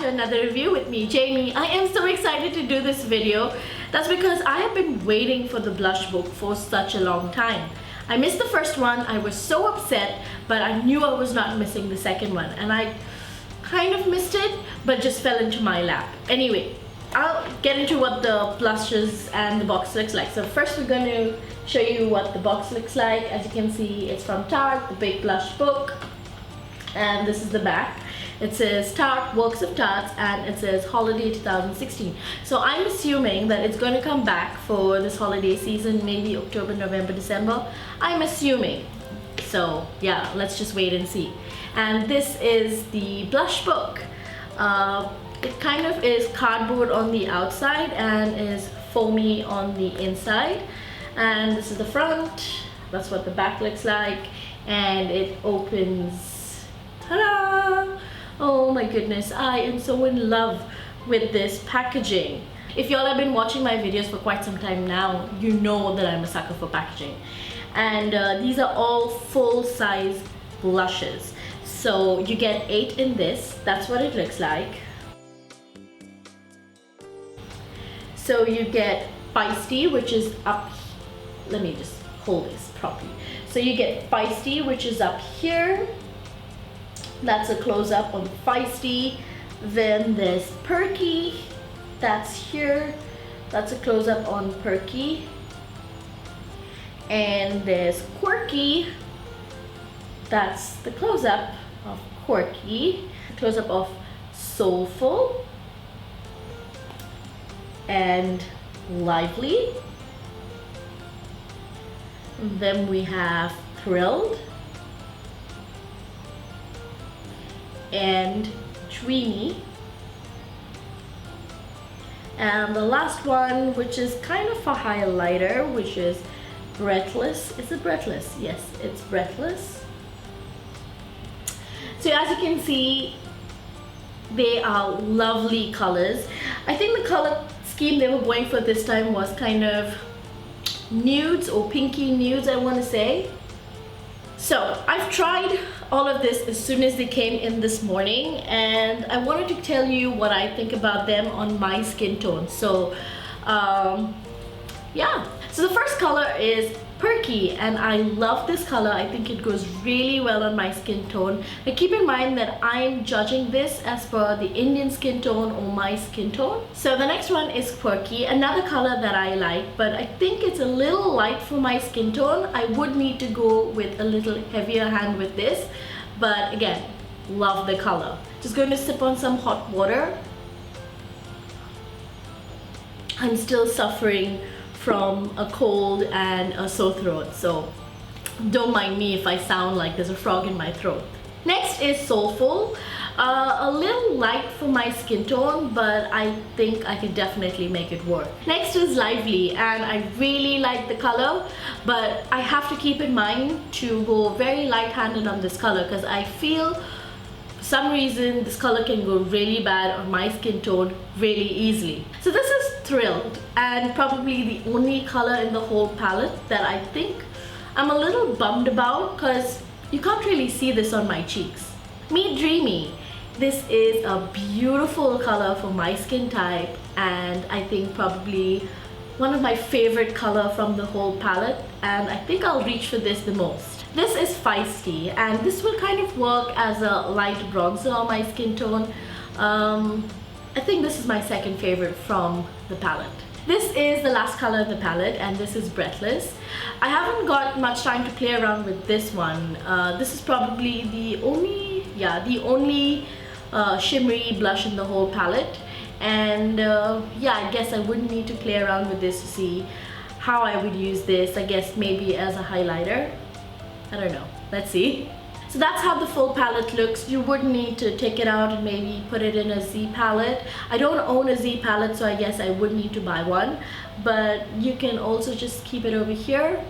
to another review with me, Jamie. I am so excited to do this video. That's because I have been waiting for the blush book for such a long time. I missed the first one, I was so upset, but I knew I was not missing the second one, and I kind of missed it, but just fell into my lap. Anyway, I'll get into what the blushes and the box looks like. So first we're going to show you what the box looks like. As you can see, it's from Tarte, the big blush book, and this is the back. It says Tarte, Works of Tartes, and it says Holiday 2016. So I'm assuming that it's going to come back for this holiday season, maybe October, November, December. I'm assuming. So yeah, let's just wait and see. And this is the blush book. It kind of is cardboard on the outside and is foamy on the inside. And this is the front. That's what the back looks like. And it opens. Ta-da! Oh my goodness, I am so in love with this packaging. If y'all have been watching my videos for quite some time now, you know that I'm a sucker for packaging. And these are all full-size blushes. So you get 8 in this. That's what it looks like. So you get Feisty, which is up. Let me just hold this properly. So you get Feisty, which is up here. That's a close-up on Feisty. Then there's Perky. That's here. That's a close-up on Perky. And there's Quirky. That's the close-up of Quirky. Close-up of Soulful. And Lively. And then we have Thrilled. And Dreamy. And the last one, which is kind of a highlighter, which is Breathless. Is it Breathless? Yes, it's Breathless. So as you can see, they are lovely colors. I think the color scheme they were going for this time was kind of nudes or pinky nudes, I want to say. So I've tried all of this as soon as they came in this morning, and I wanted to tell you what I think about them on my skin tone. So yeah, so the first color is Perky, and I love this color. I think it goes really well on my skin tone. But keep in mind that I'm judging this as per the Indian skin tone or my skin tone. So the next one is Quirky, another color that I like, but I think it's a little light for my skin tone. I would need to go with a little heavier hand with this, but again, love the color. Just going to sip on some hot water. I'm still suffering from a cold and a sore throat, so don't mind me if I sound like there's a frog in my throat. Next is Soulful. A little light for my skin tone, but I think I can definitely make it work. Next is Lively, and I really like the color, but I have to keep in mind to go very light-handed on this color because I feel for some reason this color can go really bad on my skin tone really easily. So this is Thrilled, and probably the only color in the whole palette that I think I'm a little bummed about because you can't really see this on my cheeks. Meet Dreamy. This is a beautiful color for my skin type, and I think probably one of my favorite color from the whole palette, and I think I'll reach for this the most. This is Feisty, and this will kind of work as a light bronzer on my skin tone. I think this is my second favorite from the palette. This is the last color of the palette, and this is Breathless. I haven't got much time to play around with this one. This is probably the only shimmery blush in the whole palette. And yeah, I guess I wouldn't need to play around with this to see how I would use this. I guess maybe as a highlighter. I don't know. Let's see. So that's how the full palette looks. You would need to take it out and maybe put it in a Z palette. I don't own a Z palette, so I guess I would need to buy one. But you can also just keep it over here.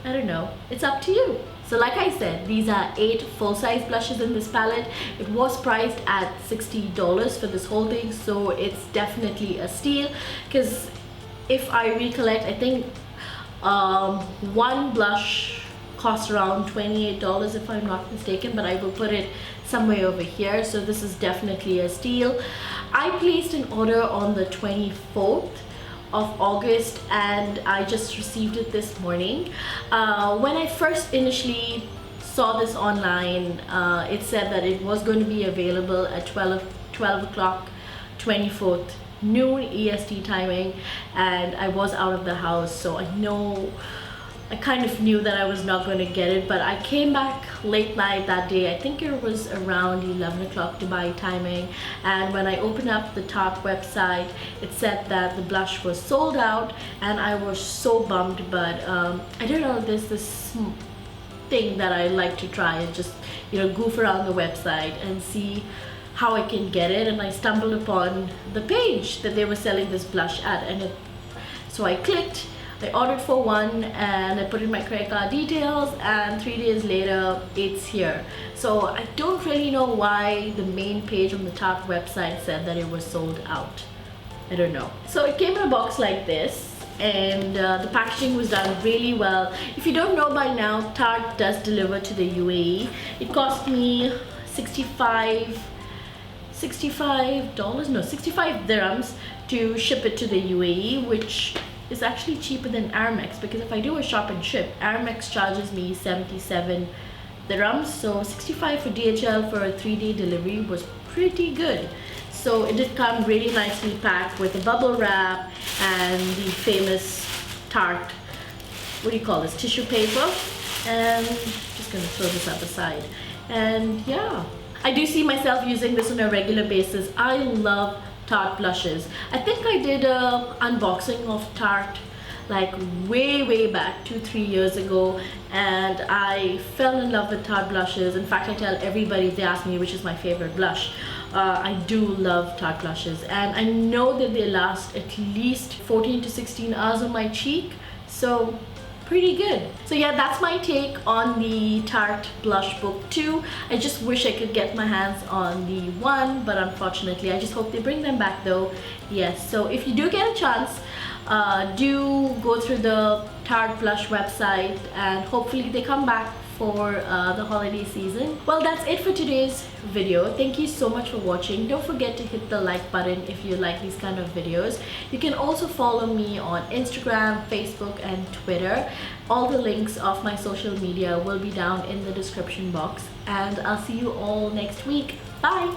I don't know. It's up to you. So like I said, these are 8 full-size blushes in this palette. It was priced at $60 for this whole thing, so it's definitely a steal. Because if I recollect, I think one blush costs around $28 if I'm not mistaken, but I will put it somewhere over here. So this is definitely a steal. I placed an order on the 24th of August and I just received it this morning. When I first initially saw this online, it said that it was going to be available at 12 o'clock 24th noon EST timing, and I was out of the house, so I kind of knew that I was not going to get it. But I came back late night that day. I think it was around 11 o'clock Dubai timing, and when I opened up the Tarte website, it said that the blush was sold out, and I was so bummed. But I don't know, there's this thing that I like to try and just, you know, goof around the website and see how I can get it, and I stumbled upon the page that they were selling this blush at, and so I clicked. I ordered for one and I put in my credit card details, and 3 days later it's here. So I don't really know why the main page on the Tarte website said that it was sold out. I don't know. So it came in a box like this, and the packaging was done really well. If you don't know by now, Tarte does deliver to the UAE. It cost me 65 dirhams to ship it to the UAE, which is actually cheaper than Aramex, because if I do a shop and ship, Aramex charges me 77 dirhams, so 65 for DHL for a 3-day delivery was pretty good. So it did come really nicely packed with a bubble wrap and the famous Tarte, what do you call this, tissue paper. And just gonna throw this up aside, and yeah, I do see myself using this on a regular basis. I love Tarte blushes. I think I did a unboxing of Tarte like way back 2-3 years ago, and I fell in love with Tarte blushes. In fact, I tell everybody if they ask me which is my favorite blush, I do love Tarte blushes, and I know that they last at least 14 to 16 hours on my cheek, so pretty good. So yeah, that's my take on the Tarte Blush Book 2. I just wish I could get my hands on the 1, but unfortunately, I just hope they bring them back though. Yes, so if you do get a chance, do go through the Tarte Blush website, and hopefully they come back for the holiday season. Well, that's it for today's video. Thank you so much for watching. Don't forget to hit the like button if you like these kind of videos. You can also follow me on Instagram, Facebook, and Twitter. All the links of my social media will be down in the description box, and I'll see you all next week. Bye!